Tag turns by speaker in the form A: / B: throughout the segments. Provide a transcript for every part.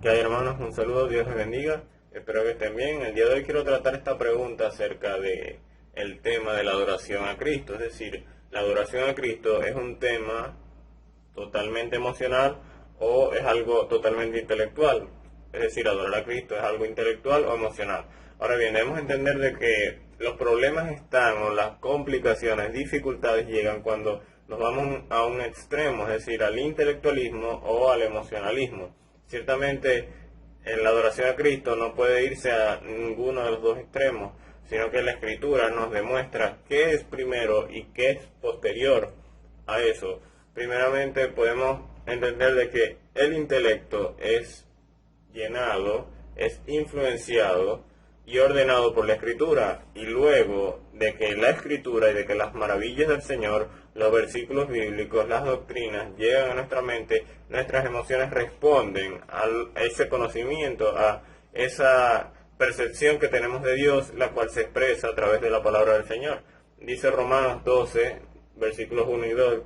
A: Que hay, hermanos, un saludo, Dios les bendiga, espero que estén bien. El día de hoy quiero tratar esta pregunta acerca de el tema de la adoración a Cristo, es decir, la adoración a Cristo es un tema totalmente emocional o es algo totalmente intelectual, es decir, adorar a Cristo es algo intelectual o emocional. Ahora bien, debemos entender de que los problemas están o las complicaciones, dificultades llegan cuando nos vamos a un extremo, es decir, al intelectualismo o al emocionalismo. Ciertamente, en la adoración a Cristo no puede irse a ninguno de los dos extremos, sino que la Escritura nos demuestra qué es primero y qué es posterior a eso. Primeramente podemos entender de que el intelecto es llenado, es influenciado y ordenado por la Escritura, y luego de que la Escritura y de que las maravillas del Señor, los versículos bíblicos, las doctrinas llegan a nuestra mente, nuestras emociones responden a ese conocimiento, a esa percepción que tenemos de Dios, la cual se expresa a través de la palabra del Señor. Dice Romanos 12, versículos 1 y 2,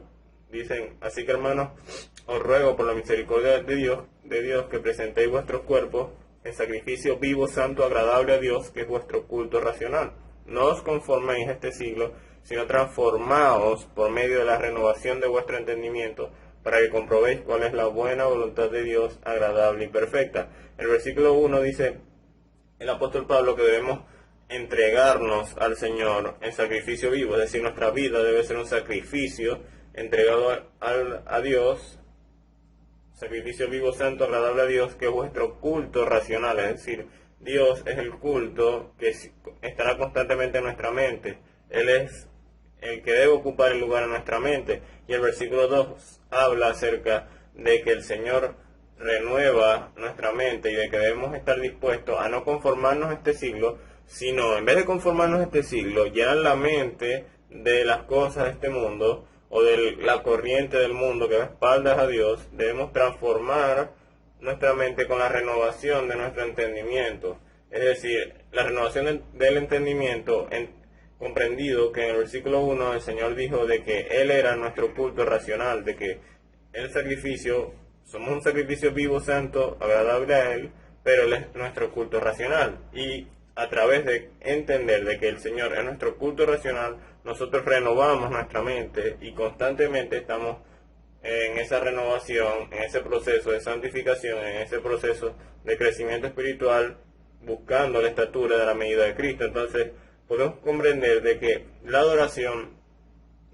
A: dicen: así que, hermanos, os ruego por la misericordia de Dios que presentéis vuestros cuerpos en sacrificio vivo, santo, agradable a Dios, que es vuestro culto racional. No os conforméis a este siglo, sino transformaos por medio de la renovación de vuestro entendimiento, para que comprobéis cuál es la buena voluntad de Dios, agradable y perfecta. El versículo 1 dice el apóstol Pablo que debemos entregarnos al Señor en sacrificio vivo, es decir, nuestra vida debe ser un sacrificio entregado a Dios, sacrificio vivo, santo, agradable a Dios, que es vuestro culto racional, es decir, Dios es el culto que estará constantemente en nuestra mente. Él es el que debe ocupar el lugar en nuestra mente. Y el versículo 2 habla acerca de que el Señor renueva nuestra mente y de que debemos estar dispuestos a no conformarnos a este siglo, sino en vez de conformarnos a este siglo, llenar la mente de las cosas de este mundo o de la corriente del mundo que va a espaldas a Dios. Debemos transformar nuestra mente con la renovación de nuestro entendimiento, es decir, la renovación del entendimiento, comprendido que en el versículo 1 el Señor dijo de que Él era nuestro culto racional, de que el sacrificio, somos un sacrificio vivo, santo, agradable a Él, pero Él es nuestro culto racional, y a través de entender de que el Señor es nuestro culto racional, nosotros renovamos nuestra mente y constantemente estamos en esa renovación, en ese proceso de santificación, en ese proceso de crecimiento espiritual, buscando la estatura de la medida de Cristo. Entonces, podemos comprender de que la adoración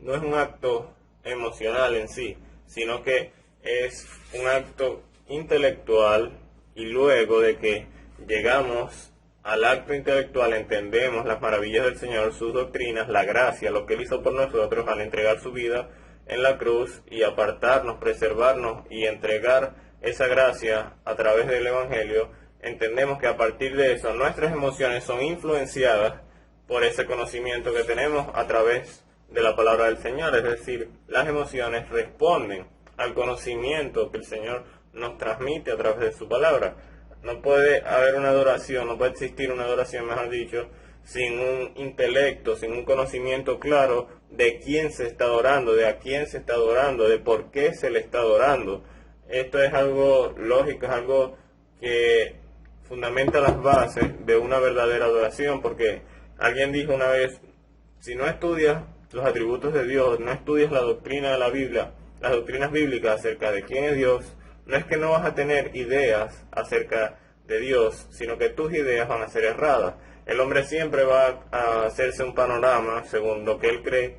A: no es un acto emocional en sí, sino que es un acto intelectual, y luego de que llegamos al acto intelectual entendemos las maravillas del Señor, sus doctrinas, la gracia, lo que Él hizo por nosotros al entregar su vida en la cruz y apartarnos, preservarnos y entregar esa gracia a través del Evangelio. Entendemos que a partir de eso nuestras emociones son influenciadas por ese conocimiento que tenemos a través de la palabra del Señor, es decir, las emociones responden al conocimiento que el Señor nos transmite a través de su palabra. No puede haber una adoración, no puede existir una adoración, mejor dicho, sin un intelecto, sin un conocimiento claro de quién se está adorando, de a quién se está adorando, de por qué se le está adorando. Esto es algo lógico, es algo que fundamenta las bases de una verdadera adoración, porque alguien dijo una vez: si no estudias los atributos de Dios, no estudias la doctrina de la Biblia, las doctrinas bíblicas acerca de quién es Dios, no es que no vas a tener ideas acerca de Dios, sino que tus ideas van a ser erradas. El hombre siempre va a hacerse un panorama según lo que él cree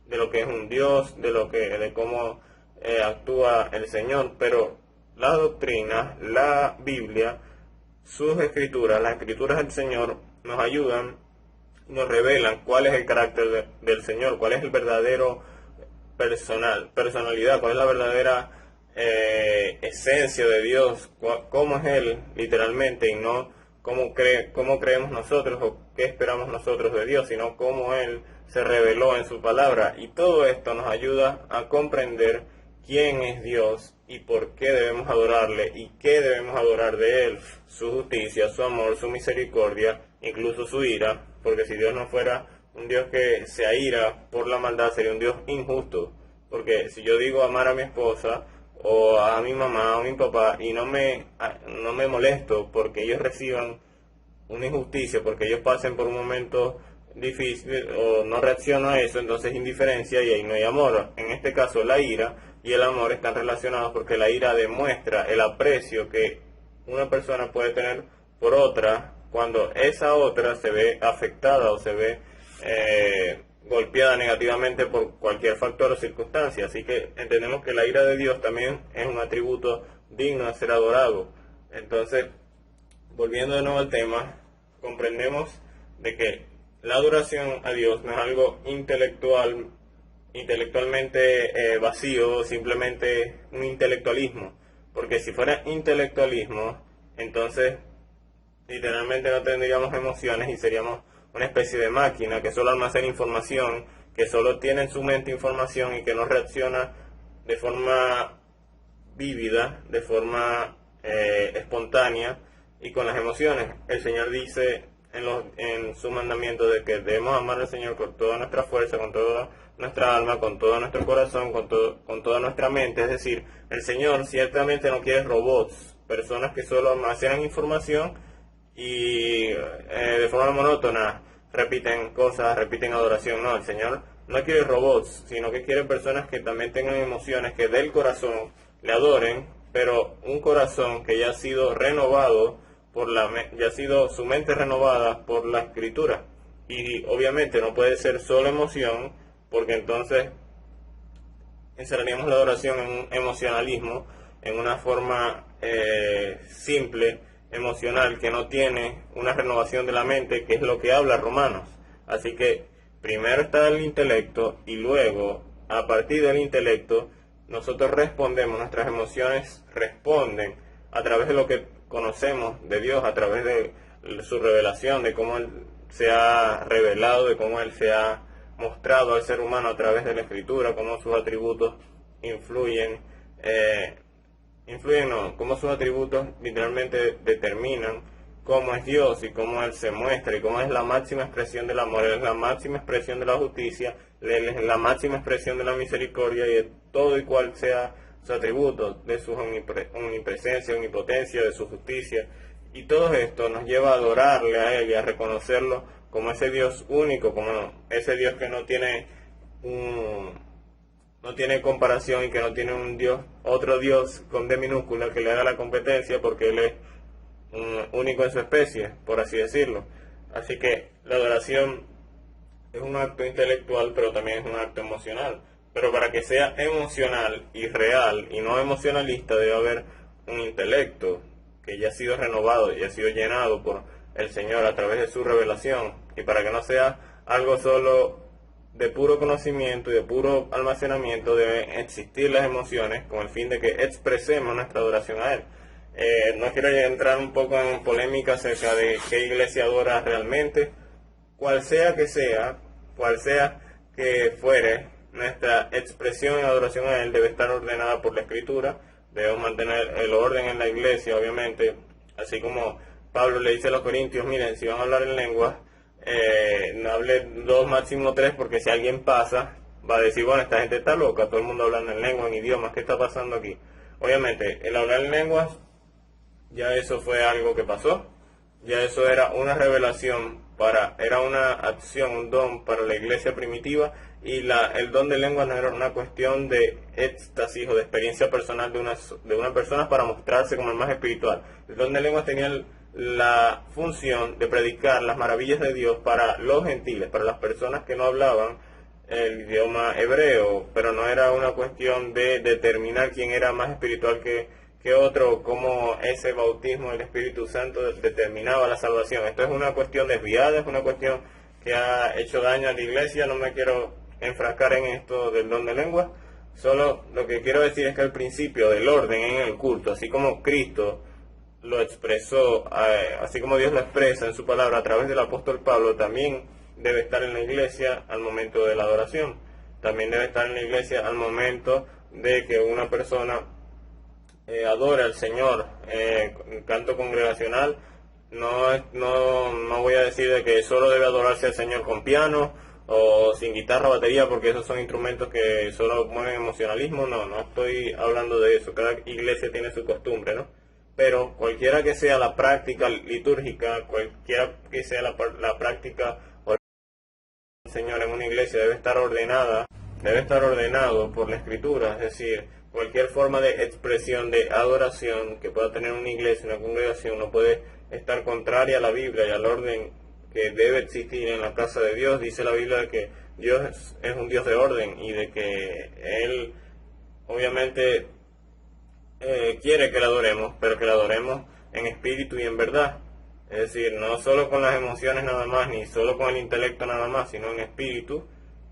A: de lo que es un Dios, de cómo actúa el Señor, pero la doctrina, la Biblia, sus escrituras, las escrituras del Señor nos ayudan, nos revelan cuál es el carácter del Señor, cuál es el verdadero personalidad, cuál es la verdadera esencia de Dios, cómo es Él literalmente, y no cómo creemos nosotros o qué esperamos nosotros de Dios, sino cómo Él se reveló en su palabra. Y todo esto nos ayuda a comprender quién es Dios y por qué debemos adorarle y qué debemos adorar de Él: su justicia, su amor, su misericordia, incluso su ira, porque si Dios no fuera un Dios que se aira por la maldad, sería un Dios injusto, porque si yo digo amar a mi esposa o a mi mamá o a mi papá y no me molesto porque ellos reciban una injusticia, porque ellos pasen por un momento difícil o no reacciono a eso, entonces indiferencia y ahí no hay amor. En este caso la ira y el amor están relacionados porque la ira demuestra el aprecio que una persona puede tener por otra cuando esa otra se ve afectada o se ve golpeada negativamente por cualquier factor o circunstancia. Así que entendemos que la ira de Dios también es un atributo digno de ser adorado. Entonces, volviendo de nuevo al tema, comprendemos de que la adoración a Dios no es algo intelectualmente vacío, simplemente un intelectualismo, porque si fuera intelectualismo, entonces literalmente no tendríamos emociones y seríamos una especie de máquina que solo almacena información, que solo tiene en su mente información y que no reacciona de forma vívida, de forma espontánea y con las emociones. El Señor dice en su mandamiento de que debemos amar al Señor con toda nuestra fuerza, con toda nuestra alma, con todo nuestro corazón, con toda nuestra mente. Es decir, el Señor ciertamente no quiere robots, personas que solo almacenan información y de forma monótona repiten cosas, repiten adoración. No, el Señor no quiere robots, sino que quiere personas que también tengan emociones, que del corazón le adoren, pero un corazón que ya ha sido renovado ya ha sido su mente renovada por la Escritura. Y obviamente no puede ser solo emoción, porque entonces encerraríamos la adoración en un emocionalismo, en una forma simple, emocional, que no tiene una renovación de la mente, que es lo que habla Romanos. Así que primero está el intelecto y luego, a partir del intelecto, nosotros respondemos, nuestras emociones responden a través de lo que conocemos de Dios, a través de su revelación, de cómo Él se ha revelado, de cómo Él se ha mostrado al ser humano a través de la Escritura, cómo sus atributos cómo sus atributos literalmente determinan cómo es Dios y cómo Él se muestra y cómo es la máxima expresión del amor. Él es la máxima expresión de la justicia, Él es la máxima expresión de la misericordia y de todo y cual sea su atributo, de su omnipresencia, omnipotencia, de su justicia. Y todo esto nos lleva a adorarle a Él y a reconocerlo como ese Dios único, como ese Dios que no tiene comparación y que no tiene otro Dios con D minúscula que le haga la competencia, porque Él es único en su especie, por así decirlo. Así que la adoración es un acto intelectual, pero también es un acto emocional. Pero para que sea emocional y real y no emocionalista, debe haber un intelecto que ya ha sido renovado y ha sido llenado por el Señor a través de su revelación. Y para que no sea algo solo de puro conocimiento y de puro almacenamiento, deben existir las emociones con el fin de que expresemos nuestra adoración a Él. No quiero entrar un poco en polémica acerca de qué iglesia adora realmente. Cual sea que fuere, nuestra expresión en adoración a Él debe estar ordenada por la Escritura. Debemos mantener el orden en la iglesia, obviamente, así como Pablo le dice a los corintios: miren, si van a hablar en lenguas, no hable 2, máximo 3, porque si alguien pasa, va a decir, bueno, esta gente está loca, todo el mundo hablando en lengua, en idiomas, ¿qué está pasando aquí? Obviamente, el hablar en lenguas, ya eso fue algo que pasó, ya eso era una revelación, era una acción, un don para la iglesia primitiva, y el don de lengua no era una cuestión de éxtasis o de experiencia personal de una persona para mostrarse como el más espiritual. El don de lenguas tenía la función de predicar las maravillas de Dios para los gentiles, para las personas que no hablaban el idioma hebreo, pero no era una cuestión de determinar quién era más espiritual que otro, cómo ese bautismo del Espíritu Santo determinaba la salvación. Esto es una cuestión desviada, es una cuestión que ha hecho daño a la iglesia. No me quiero enfrascar en esto del don de lengua, solo lo que quiero decir es que el principio del orden en el culto, así como Cristo lo expresó, así como Dios lo expresa en su palabra a través del apóstol Pablo, también debe estar en la iglesia al momento de la adoración. También debe estar en la iglesia al momento de que una persona adore al Señor. Canto congregacional, no voy a decir de que solo debe adorarse al Señor con piano o sin guitarra, batería, porque esos son instrumentos que solo mueven emocionalismo. No estoy hablando de eso. Cada iglesia tiene su costumbre, ¿no? Pero cualquiera que sea la práctica litúrgica, cualquiera que sea la práctica del Señor en una iglesia, debe estar ordenado por la Escritura. Es decir, cualquier forma de expresión de adoración que pueda tener una iglesia, una congregación, no puede estar contraria a la Biblia y al orden que debe existir en la casa de Dios. Dice la Biblia que Dios es un Dios de orden y de que Él obviamente quiere que la adoremos, pero que la adoremos en espíritu y en verdad. Es decir, no solo con las emociones nada más, ni solo con el intelecto nada más, sino en espíritu,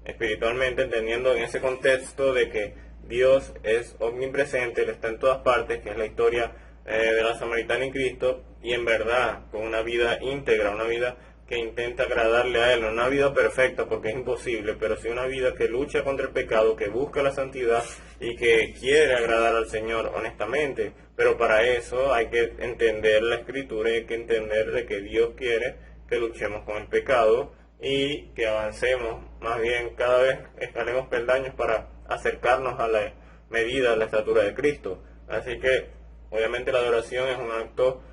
A: espiritualmente, entendiendo en ese contexto de que Dios es omnipresente, Él está en todas partes, que es la historia de la samaritana en Cristo, y en verdad, con una vida íntegra, una vida que intenta agradarle a Él, no una vida perfecta porque es imposible, pero sí una vida que lucha contra el pecado, que busca la santidad y que quiere agradar al Señor honestamente. Pero para eso hay que entender la Escritura y hay que entender de que Dios quiere que luchemos con el pecado y que avancemos, más bien cada vez escalemos peldaños para acercarnos a la medida, a la estatura de Cristo. Así que obviamente la adoración es un acto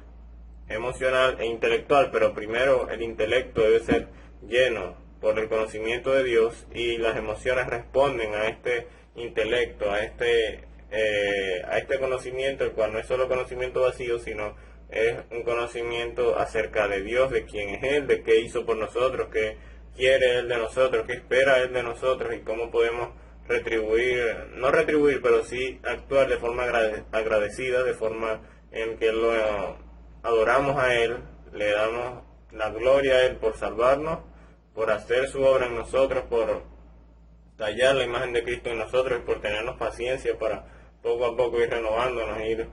A: emocional e intelectual, pero primero el intelecto debe ser lleno por el conocimiento de Dios y las emociones responden a este intelecto, a este conocimiento, el cual no es solo conocimiento vacío, sino es un conocimiento acerca de Dios, de quién es Él, de qué hizo por nosotros, qué quiere Él de nosotros, qué espera Él de nosotros y cómo podemos no retribuir, pero sí actuar de forma agradecida, de forma en que lo adoramos a Él, le damos la gloria a Él por salvarnos, por hacer su obra en nosotros, por tallar la imagen de Cristo en nosotros y por tenernos paciencia para poco a poco ir renovándonos, ir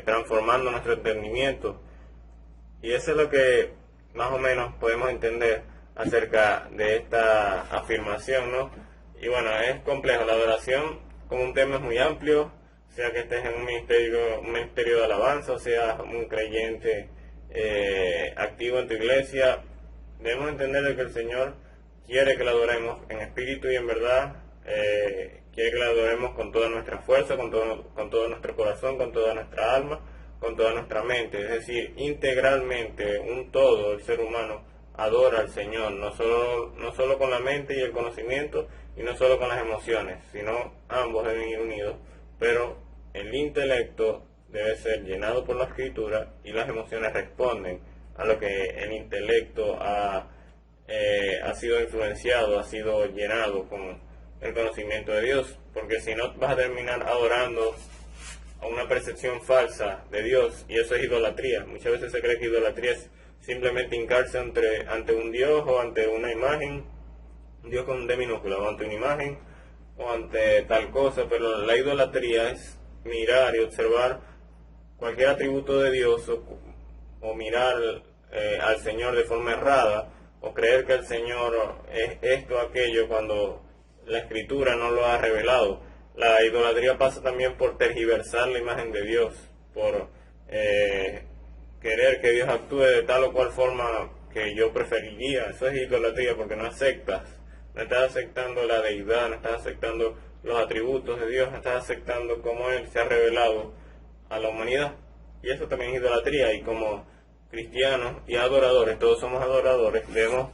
A: transformando nuestro entendimiento. Y eso es lo que más o menos podemos entender acerca de esta afirmación, ¿no? Y bueno, es complejo. La adoración como un tema es muy amplio, sea que estés en un ministerio de alabanza, o seas un creyente activo en tu iglesia. Debemos entender que el Señor quiere que la adoremos en espíritu y en verdad, quiere que la adoremos con toda nuestra fuerza, con todo nuestro corazón, con toda nuestra alma, con toda nuestra mente. Es decir, integralmente, un todo, el ser humano adora al Señor, no solo con la mente y el conocimiento, y no solo con las emociones, sino ambos deben ir unidos, pero el intelecto debe ser llenado por la Escritura y las emociones responden a lo que el intelecto ha sido influenciado, ha sido llenado con el conocimiento de Dios, porque si no vas a terminar adorando a una percepción falsa de Dios, y eso es idolatría. Muchas veces se cree que idolatría es simplemente hincarse ante un Dios o ante una imagen, un Dios con D minúscula, o ante una imagen o ante tal cosa, pero la idolatría es mirar y observar cualquier atributo de Dios o mirar al Señor de forma errada o creer que el Señor es esto o aquello cuando la Escritura no lo ha revelado. La idolatría pasa también por tergiversar la imagen de Dios, por querer que Dios actúe de tal o cual forma que yo preferiría. Eso es idolatría porque no estás aceptando la deidad, no estás aceptando los atributos de Dios, no estás aceptando cómo Él se ha revelado a la humanidad. Y eso también es idolatría, y como cristianos y adoradores, todos somos adoradores, debemos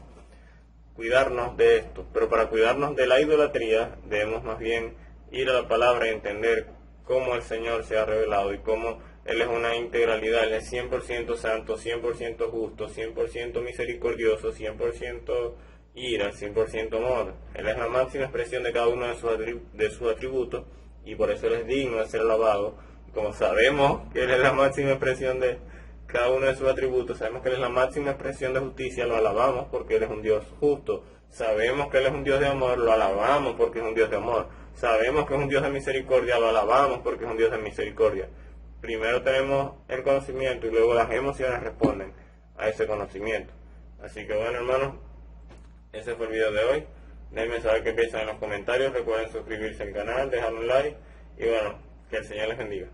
A: cuidarnos de esto. Pero para cuidarnos de la idolatría debemos más bien ir a la palabra y entender cómo el Señor se ha revelado y cómo Él es una integralidad. Él es 100% santo, 100% justo, 100% misericordioso, 100% ira, 100% amor. Él es la máxima expresión de cada uno de sus atributos y por eso Él es digno de ser alabado. Como sabemos que Él es la máxima expresión de cada uno de sus atributos, sabemos que Él es la máxima expresión de justicia, lo alabamos porque Él es un Dios justo. Sabemos que Él es un Dios de amor, lo alabamos porque es un Dios de amor. Sabemos que es un Dios de misericordia, lo alabamos porque es un Dios de misericordia. Primero tenemos el conocimiento y luego las emociones responden a ese conocimiento. Así que bueno, hermanos, ese fue el video de hoy. Déjenme saber qué piensan en los comentarios. Recuerden suscribirse al canal, dejar un like y bueno, que el Señor les bendiga.